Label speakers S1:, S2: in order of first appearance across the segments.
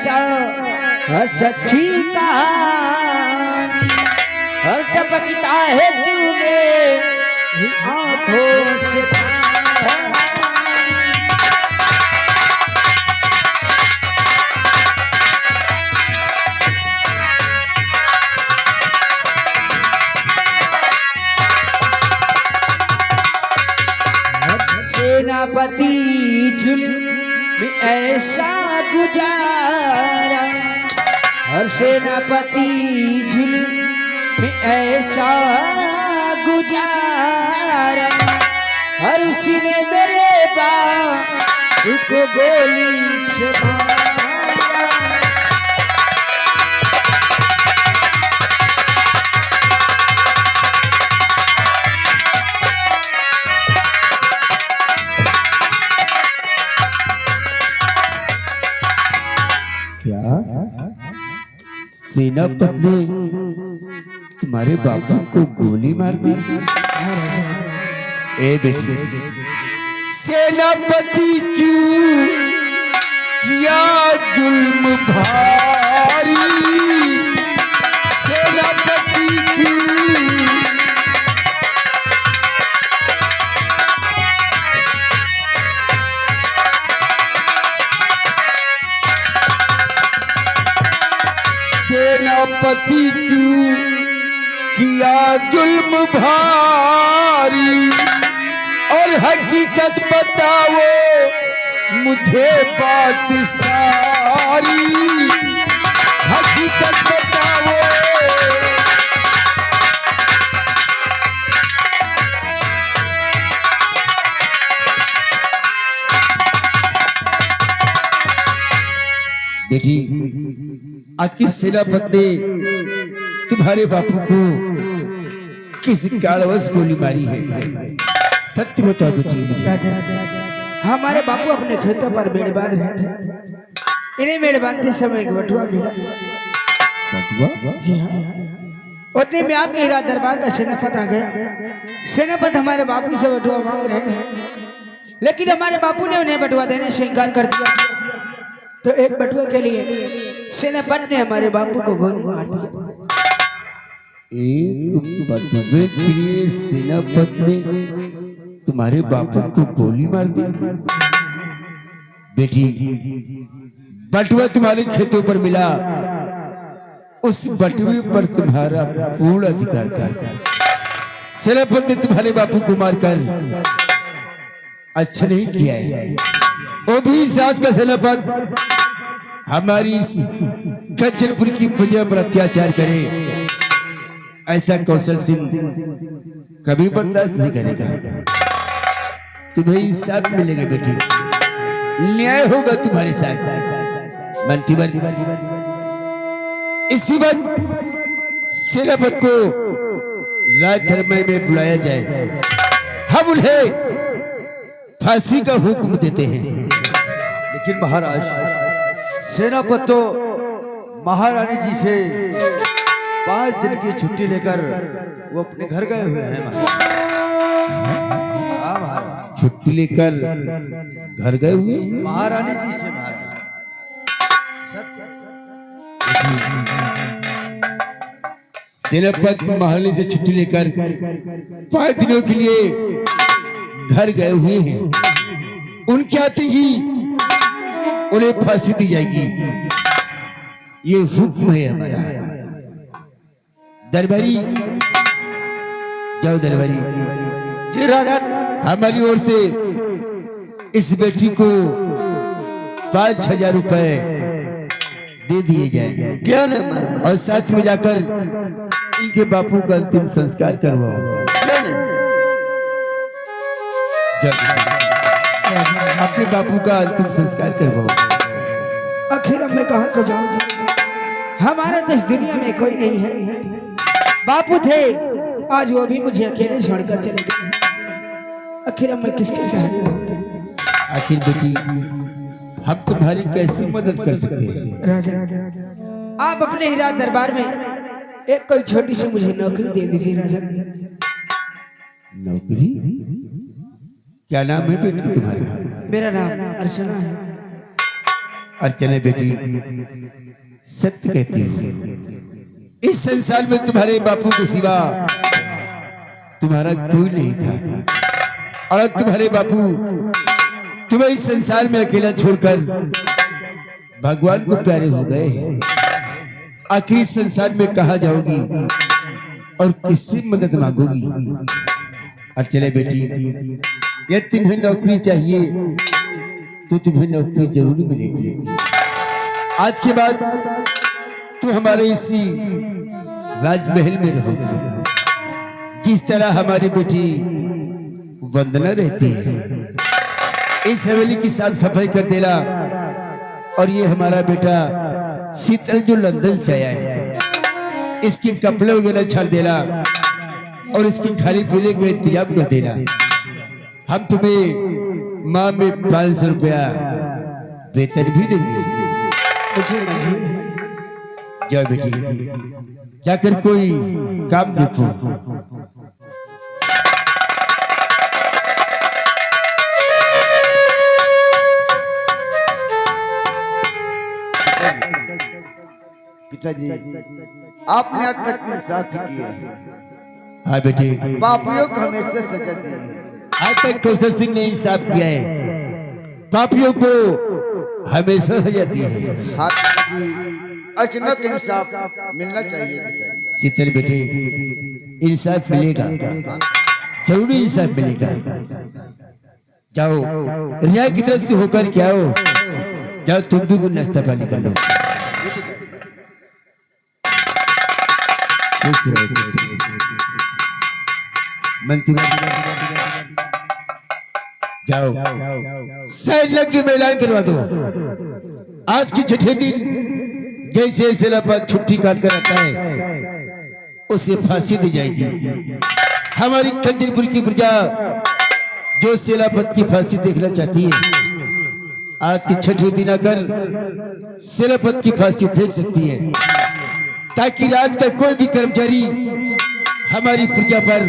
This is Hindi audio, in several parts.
S1: ऐसा सच्ची कहानी और टपकता है क्यों मेरी आंखों से सेनापति जुल्म में ऐसा गुजारा और सेनापति जुल्म में ऐसा गुजारा और उसी ने मेरे बाप को गोली से मारा।
S2: क्या सेनापति ने तुम्हारे बापू को गोली मार दी? ए बेटी, सेनापति क्यों किया जुल्म भारी? सेनापति क्यों सेनापति क्यों किया जुल्म भारी? और हकीकत बताओ मुझे बात सारी, हकीकत बताओ। बेटी, आखिर सेनापति ने तुम्हारे बापू को किस कारणवश गोली मारी है? सत्य बताओ बेटी मुझे।
S1: हमारे बापू अपने खेतों पर मेड़ बांध रहे थे। इन्हें मेड़ बांधते समय एक बटुआ मिला। जी हाँ। उतने में आपके हीरा दरबार का सेनापति आ गया। सेनापति हमारे बापू से बटुआ मांग रहे थे, लेकिन हमारे बापू ने उन्हें बटुआ देने से इनकार कर दिया। तो एक बटुए के लिए सेनापति ने हमारे बापू को गोली मार दिया।
S2: एक बटुए के लिए सेनापति ने तुम्हारे बापू को गोली मार दी? बेटी, बटुआ तुम्हारे खेतों पर मिला, उस बटुए पर तुम्हारा पूर्ण अधिकार था। सेनापति ने तुम्हारे बापू को मारकर अच्छा नहीं किया है। वो भी साज का सेनापति हमारी इस गज्जलपुर की प्रजा पर अत्याचार करे, ऐसा कौशल सिंह कभी बर्दाश्त नहीं करेगा। तुम्हें इंसाफ मिलेगा बेटी, न्याय होगा तुम्हारे साथ। बनती बन इसी बात सेनापति को राजधर्म में बुलाया जाए, हम उन्हें फांसी का हुक्म देते हैं।
S3: लेकिन महाराज, सेनापति तो महारानी जी से 5 दिन की छुट्टी लेकर वो अपने घर गए हुए हैं। हाँ महाराज,
S2: छुट्टी लेकर घर गए हुए
S3: महारानी जी से। महाराज
S2: सेनापति महारानी से छुट्टी लेकर 5 दिनों के लिए घर गए हुए हैं। उनके आते ही उन्हें फांसी दी जाएगी, ये हुक्म है हमारा। दरबारी जाओ, दरबारी
S3: जी राजा।
S2: हमारी ओर से इस बेटी को 5,000 रुपए दे दिए जाए और साथ में जाकर इनके बापू का अंतिम संस्कार करवाओ। अपने बापू का अंतिम संस्कार करवाओ।
S1: आखिर अब मैं कहाँ को जाऊंगी? हमारे देश दुनिया में कोई नहीं है। बापू थे, आज वो भी मुझे अकेले छोड़कर चले गए। आखिर अब मैं किसके सहारे रहूंगी?
S2: आखिर बेटी, हम तुम्हारी कैसी मदद कर सकते हैं?
S1: राजा, आप अपने हीरा दरबार में एक कोई छोटी सी मुझे नौकरी दे दीजिए राजा।
S2: नौकरी? क्या नाम है बेटी तुम्हारा?
S1: मेरा नाम अर्चना है।
S2: अर्चना बेटी, सत्य कहती हूँ, इस संसार में तुम्हारे बापू के सिवा तुम्हारा कोई नहीं था, और तुम्हारे बापू तुम्हें इस संसार में अकेला छोड़कर भगवान को प्यारे हो गए। आखिर इस संसार में कहा जाओगी और किससे मदद मांगोगी? अर्चना बेटी, यदि तुम्हें नौकरी चाहिए तो तुम्हें नौकरी जरूर मिलेगी। आज के बाद तुम हमारे इसी राजमहल में रहोगी, जिस तरह हमारी बेटी वंदना रहती है। इस हवेली की साफ सफाई कर देना, और ये हमारा बेटा शीतल जो लंदन से आया है, इसके कपड़े वगैरह छाड़ देना और इसकी खाने पीने का इंतजाम कर देना। हम तुम्हें माँ में 500 रुपया वेतन भी देंगे।
S1: मुझे नहीं।
S2: जाओ बेटी, जाकर कोई काम देखो।
S3: पिताजी, आपने आज तक इंसाफ ही किया है।
S2: हाँ बेटी,
S3: पापियों को हमेशा सजा दी है।
S2: आज तक कौशल सिंह ने इंसाफ किया है, पापियों को हमेशा सजा दी है।
S3: हाँ पिताजी, अर्चना को इंसाफ मिलना चाहिए पिताजी।
S2: शीतल बेटे, इंसाफ मिलेगा, जरूरी इंसाफ मिलेगा। जाओ, रिया की तरफ से होकर क्या हो, जाओ तुम भी नाश्ता पानी कर लो। जाओ, सैलज्ञ में ऐलान करवा दो, आज की छठे दिन जैसे सेनापति छुट्टी काट कर आता है, उसे फांसी दी जाएगी। हमारी कंजरपुर की प्रजा जो सेनापति की फांसी देखना चाहती है, आज के छठे दिन आकर सेनापति की फांसी देख सकती है, ताकि राज का कोई भी कर्मचारी हमारी प्रजा पर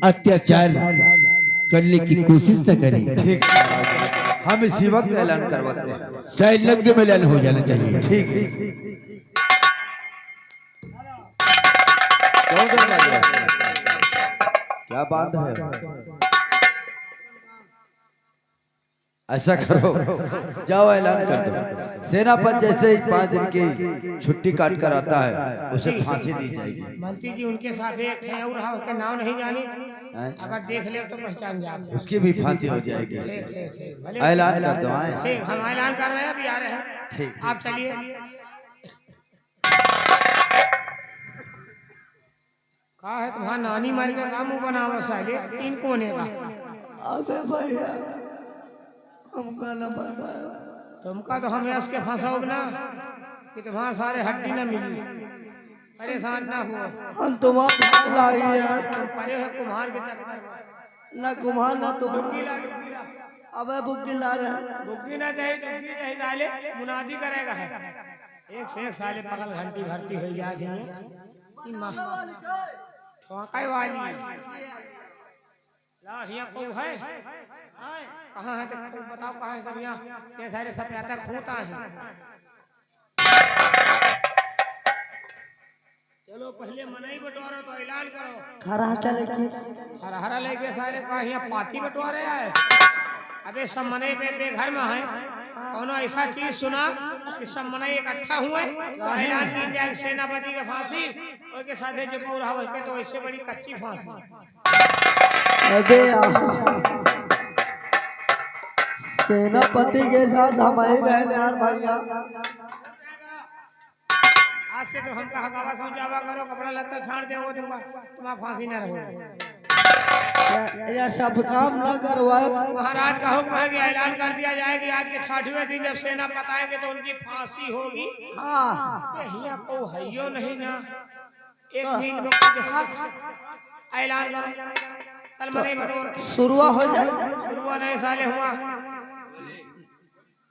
S2: अत्याचार करने की कोशिश न करे।
S3: ठीक है, हम इसी वक्त ऐलान करवाते हैं।
S2: सैलज्ञ में ऐलान हो जाना चाहिए।
S3: ठीक है। कौन कर लग रहा है? क्या बात है? ऐसा करो, जाओ ऐलान कर दो। सेनापति जैसे ही 5 दिन की छुट्टी काट कर आता है, उसे फांसी दी जाएगी।
S4: मंत्री जी, उनके साथ एक थे और उसका नाम नहीं जानी,
S3: हैं?
S4: अगर देख ले तो पहचान जाओ।
S3: उसकी भी फांसी हो जाएगी।
S4: ठीक भले
S3: ऐलान कर दो। आए
S4: ठीक, हम ऐलान कर रहे हैं, अभी आ रहे हैं।
S3: ठीक।
S4: आप चलिए। कहा है तुम्हारा नानी मर के काम बनाओ साले, इन कोने का।
S3: अबे भैया, हमका न पता है।
S4: तुमका तो हम इसके फंसाओ ना कि तुम्हारा सारे हड्डी न मिली। परेशान ना हो,
S3: हम तुम्हारे
S4: तुम परे हो कुम्हार के चक्कर में।
S3: ना कुम्हार ना तुम।
S4: डुबकीला, डुबकीला।
S3: अबे बुग्गी ला रहे।
S4: डुबकी ना चाहिए, डुबकी चाहिए साले, मुनादी करेगा है। एक से एक साले पगल घंटी भर्ती हो जाती है। ठोकाई वाली ला हिया को है। कहाँ है? तो बताओ कहाँ है सब? यहाँ ये सारे सप्याता खूंटा है। चलो पहले मनाई बंटवारो तो ऐलान करो। हरा लेके सारे कहा यहाँ पाती बंटवारे आए। अबे सब मने पे घर में है, उन्होंने ऐसा चीज सुना कि सब मने इकट्ठा हुए, ऐलान की जाए सेनापति के फांसी, उसके साथ जो पौरा हुआ तो इससे बड़ी कच्ची फांसी।
S5: अबे सेनापति के साथ हम ही रहने यार भैया।
S4: आज से तो हमका हकावा समझावा करो, कपड़ा लत्ता छाड़ देओ दूंगा, तुम्हारा फांसी न रहो।
S5: यह सब काम न करवाए।
S4: महाराज का हुक्म है कि ऐलान कर दिया जाए कि आज के 6वें दिन जब सेना पताएंगे तो उनकी फांसी होगी।
S5: हाँ,
S4: हिया को हइयो नहीं ना, एक नील बकरी के साथ ऐलान करो। कल मने बटोर
S5: शुरुआ हो जाए।
S4: शुरुआ नहीं साले हुआ,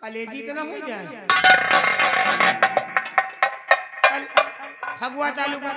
S4: कलेजी तो ना हो जाए। कल फगुआ चालू कर।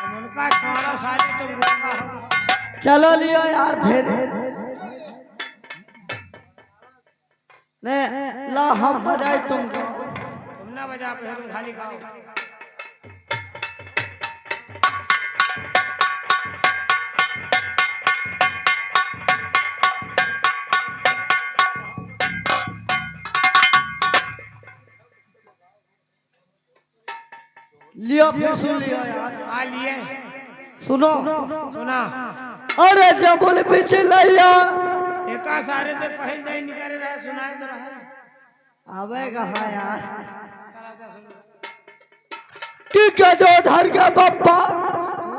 S4: उनका छोड़ो साले, तुम
S5: चलो लियो यार फिर ने ला हम बजाए तुमको।
S4: तुम ना बजा फिर खाली खाओ।
S5: लियो फिर सुन लियो यार।
S4: आ लिए
S5: सुनो।
S4: सुना
S5: अरे जबुल पीछे लैया
S4: एका सारे पे पहल नहीं निकल रहा सुनाए तो रहा।
S5: अबे कहा यार कि गजोधर के पप्पा।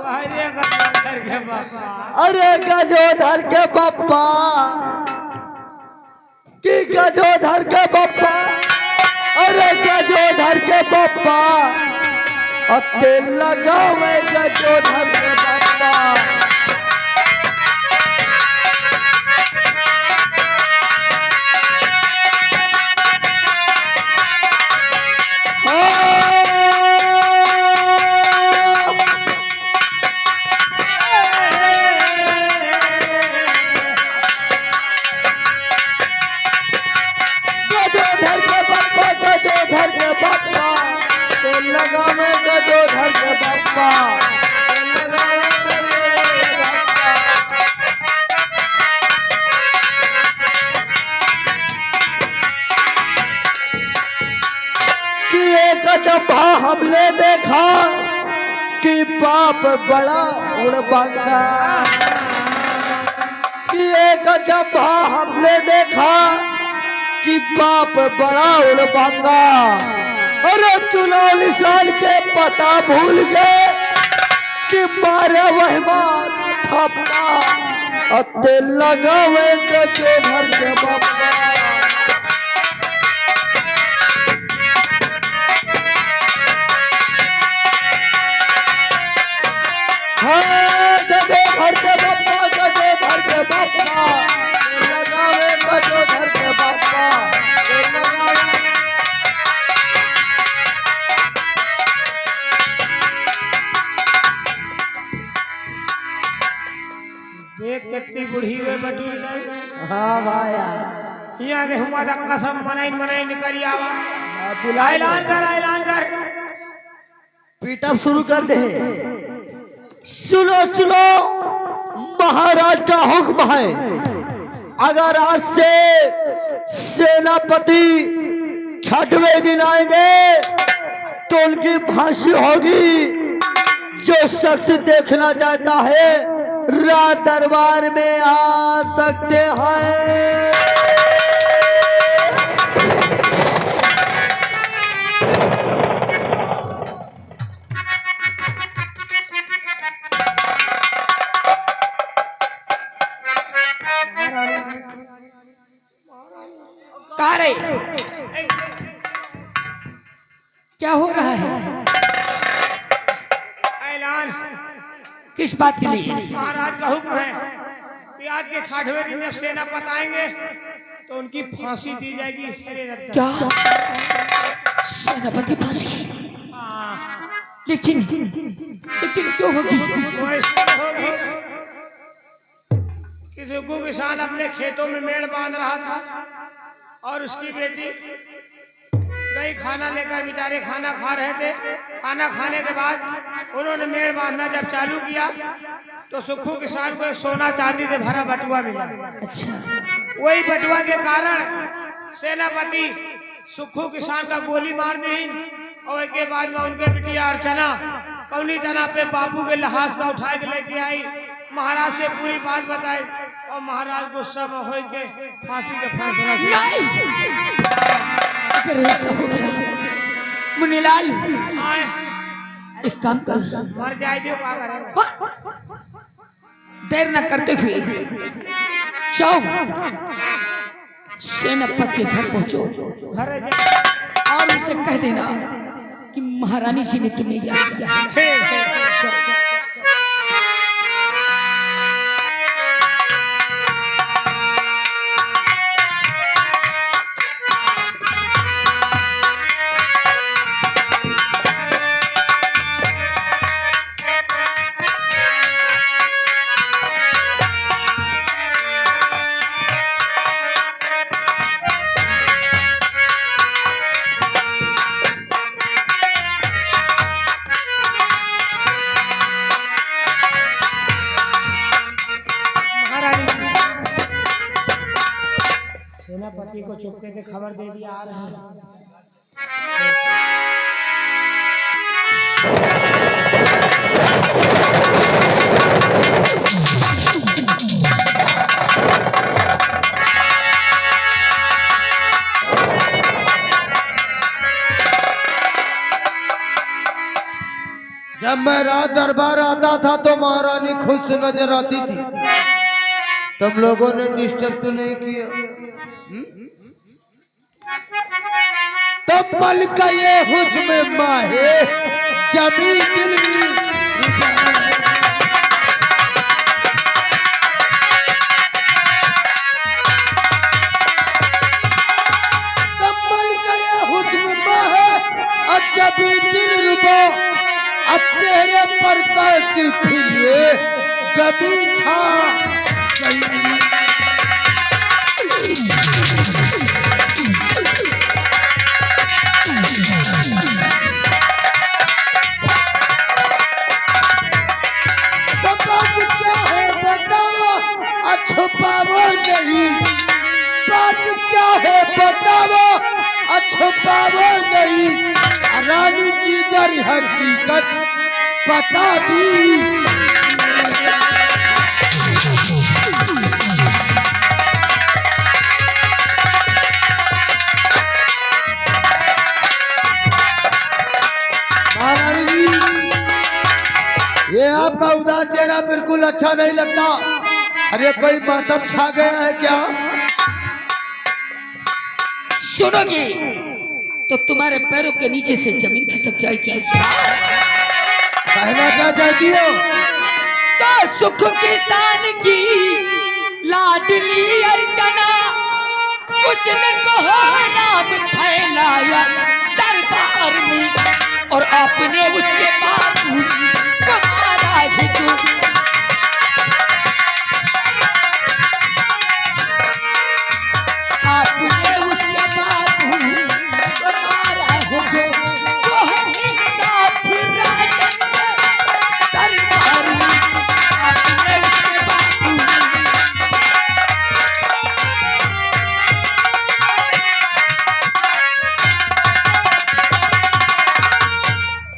S4: अरे गजोधर के बापा।
S5: अरे गजोधर के पप्पा कि गजोधर के पप्पा। अरे गजोधर के पप्पा और तेल लगावे गजोधर के पप्पा। हमने देखा कि बाप बड़ा उड़बंगा। कि एक जब हमने देखा कि बाप बड़ा उड़बंगा। अरे चुनाव निशान के पता भूल गए कि मारे वह ठप्पा और तेल लगावे गजोधर के बापा। गजोधर के बापा गजोधर के बापा लगावे गजोधर के बापा
S4: देख कितनी बुढ़ी वे बटुल गई।
S5: हाँ भाया
S4: यहाँ ने हुआ था कसम मनाई मनाई निकल आवा। ऐलान कर
S5: पीटअप शुरू कर दे। सुनो सुनो महाराज का हुक्म है अगर आज से सेनापति 6वें दिन आएंगे तो उनकी फांसी होगी। जो शख्स देखना चाहता है राज दरबार में आ सकते हैं।
S4: कारे क्या हो रहा है? ऐलान
S1: किस बात के लिए?
S4: महाराज का हुक्म है कि आज के 6वें दिन जब सेनापति आएंगे तो उनकी फांसी दी जाएगी।
S1: क्या सेनापति फांसी? लेकिन लेकिन क्यों होगी?
S4: वो इसलिए होगी कि जुग्गू किसान अपने खेतों में मेड़ बांध रहा था और उसकी बेटी गई खाना लेकर। बेचारे खाना खा रहे थे। खाना खाने के बाद उन्होंने मेड़ बांधना जब चालू किया तो सुक्खू किसान को सोना चांदी से भरा बटुआ मिला।
S1: अच्छा,
S4: वही बटुआ के कारण सेनापति सुक्खू किसान का गोली मार दी और के बाद में उनके बिटिया अर्चना कौनी तना पे बापू के लिहाज का उठा के लेके आई। महाराज से पूरी बात बताई और महाराज गुस्सा में हो के फांसी का फैसला किया।
S1: अगर ऐसा हो गया मुनीलाल एक काम कर,
S4: मर जाए जो क्या करेगा।
S1: देर न करते हुए जाओ सेनापति के घर पहुंचो
S4: घर जा।
S1: और उनसे कह देना कि महारानी जी ने तुम्हें याद किया है।
S4: ठीक है। सेनापति को चुपके से खबर दे दिया आ रहे हैं।
S3: जब मैं रात दरबार आता था तो महारानी खुश नजर आती थी। तुम लोगों ने डिस्टर्ब तो नहीं किया? तब पल का ये हुस्न माहे जमी दिल जबी दिल रुबा अब चेहरे पर कैसी फिरे कभी छा क्या है बताओ छुपावो नहीं, बात क्या है बताओ छुपावो नहीं। रानी जी दर हकीकत बता दी। महारानी जी, ये आपका उदास चेहरा बिल्कुल अच्छा नहीं लगता। अरे कोई मातम छा गया है क्या?
S6: सुनोगे तो तुम्हारे पैरों के नीचे से जमीन खिसक जाएगी।
S3: कहना क्या चाहती हो?
S6: तो सुख किसान की लाडली अर्चना उसने कोहराम फैलाया दरबार में, और आपने उसके बापू को मारा ही क्यों? आपने उसके बापू को मारा है जो, वो है इंसाफ राजन दरबार में। आपने उसके बापू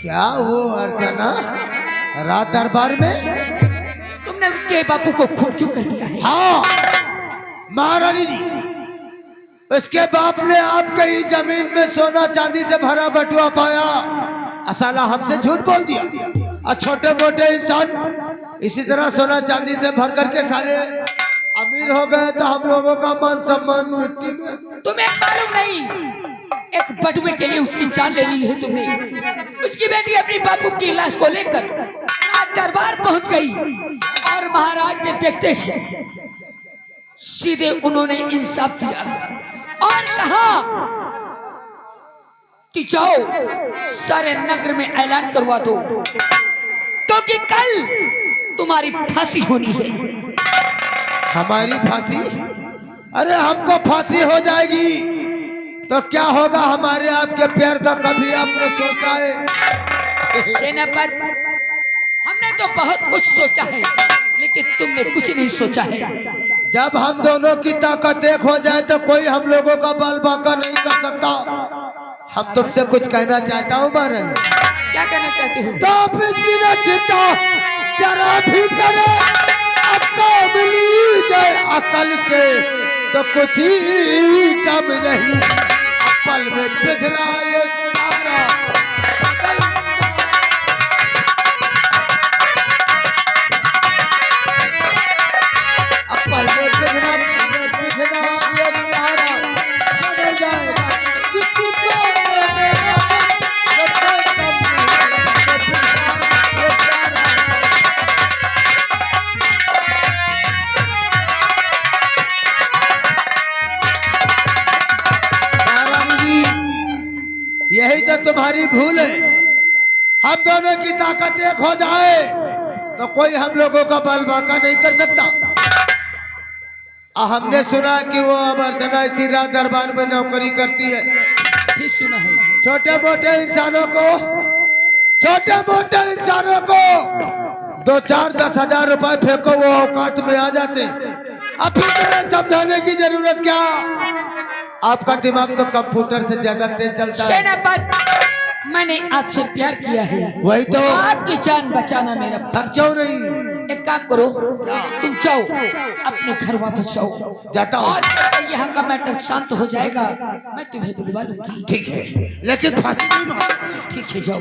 S3: क्या वो अर्चना रात दरबार में?
S6: तुमने उनके बापू को खून क्यों कर दिया है?
S3: हाँ महारानी जी, उसके बाप ने आपके ही जमीन में सोना चांदी से भरा बटुआ पाया, असाला हमसे झूठ बोल दिया। और छोटे मोटे इंसान इसी तरह सोना चांदी से भर करके साले अमीर हो गए तो हम लोगों का मान सम्मान मिट्टी में।
S6: तुम्हें मालूम नहीं, एक बटुए के लिए उसकी जान ले ली है तुमने। उसकी बेटी अपनी बापू की लाश को लेकर रात दरबार पहुंच गई, और महाराज ने देखते ही सीधे उन्होंने इंसाफ दिया और कहा कि जाओ सारे नगर में ऐलान करवा दो, क्योंकि कल तुम्हारी फांसी होनी है।
S3: हमारी फांसी? अरे हमको फांसी हो जाएगी तो क्या होगा हमारे आपके प्यार का, कभी आपने सोचा है?
S6: सेनापति, हमने तो बहुत कुछ सोचा है, लेकिन तुमने कुछ नहीं सोचा है।
S3: जब हम दोनों की ताकत एक हो जाए तो कोई हम लोगों का बाल बांका नहीं कर सकता। हम तुमसे कुछ कहना चाहता हूँ महाराज।
S6: क्या कहना चाहते हो?
S3: तो इसकी न चिंता जरा भी करे, अक्ल मिली जाए अकल से तो कुछ ही कम नहीं। पल में बिखरा ये सारा पल में बिखरा ये सारा बदल जाएगा। किसी को यही तो तुम्हारी भूल है। हम दोनों की ताकत एक हो जाए तो कोई हम लोगों का बल बांका नहीं कर सकता। हमने सुना कि वो अब अर्चना इसी रात दरबार में नौकरी करती है।
S6: ठीक सुना है।
S3: छोटे मोटे इंसानों को 2-4-10 हजार रुपए फेंको वो औकात में आ जाते। अब फिर तुम्हें समझाने की जरूरत क्या? आपका दिमाग तो कंप्यूटर से ज्यादा तेज चलता है।
S6: सेनापति, मैंने आपसे प्यार किया है,
S3: वही तो।
S6: आपकी जान बचाना मेरा
S3: थक क्यों नहीं?
S6: एक काम करो, तुम जाओ अपने घर वापस जाओ।
S3: जाता हूँ।
S6: और जैसे यहाँ का मैटर शांत हो जाएगा मैं तुम्हें बुलवा लूंगी।
S3: ठीक है, लेकिन फांसी नहीं मार।
S6: ठीक है, जाओ।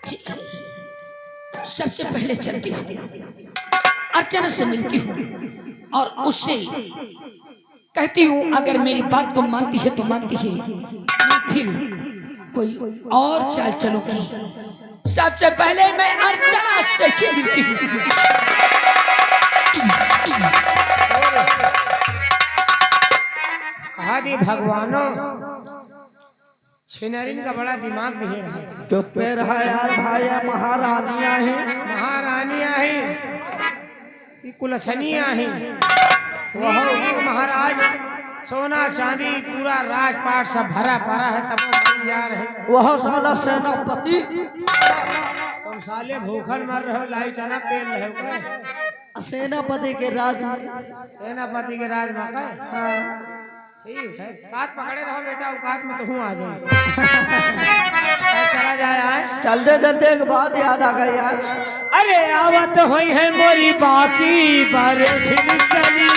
S6: ठीक है, सबसे पहले चलती हूँ, अर्चना से मिलती हूँ और उससे कहती हूँ अगर मेरी बात को मानती है तो मानती है, फिर कोई और चाल चलूंगी। सबसे पहले मैं अर्चना से ही मिलती हूँ।
S4: कहा दी भगवानों, छिनरिन का बड़ा दिमाग भी है।
S5: चुप पे रहा यार भाई, महारानियां हैं।
S4: महारानियां हैं, कुलछनियां हैं। वह एक महाराज सोना चांदी पूरा राजपाट सब भरा पड़ा है, तब वो जा रहे।
S5: वह साला सेनापति
S4: तुम साले भूखल मर रहे हो, लाई चना तेल रहे हो।
S5: सेनापति के राज में।
S4: सेनापति के राज में का ठीक है, साथ पकड़े रहो बेटा, औकात में तो हूँ आ जाए। चला जाए आए।
S5: चलते चलते के बाद याद आ गई यार।
S4: अरे आवत हुई है मोरी बाकी पर चली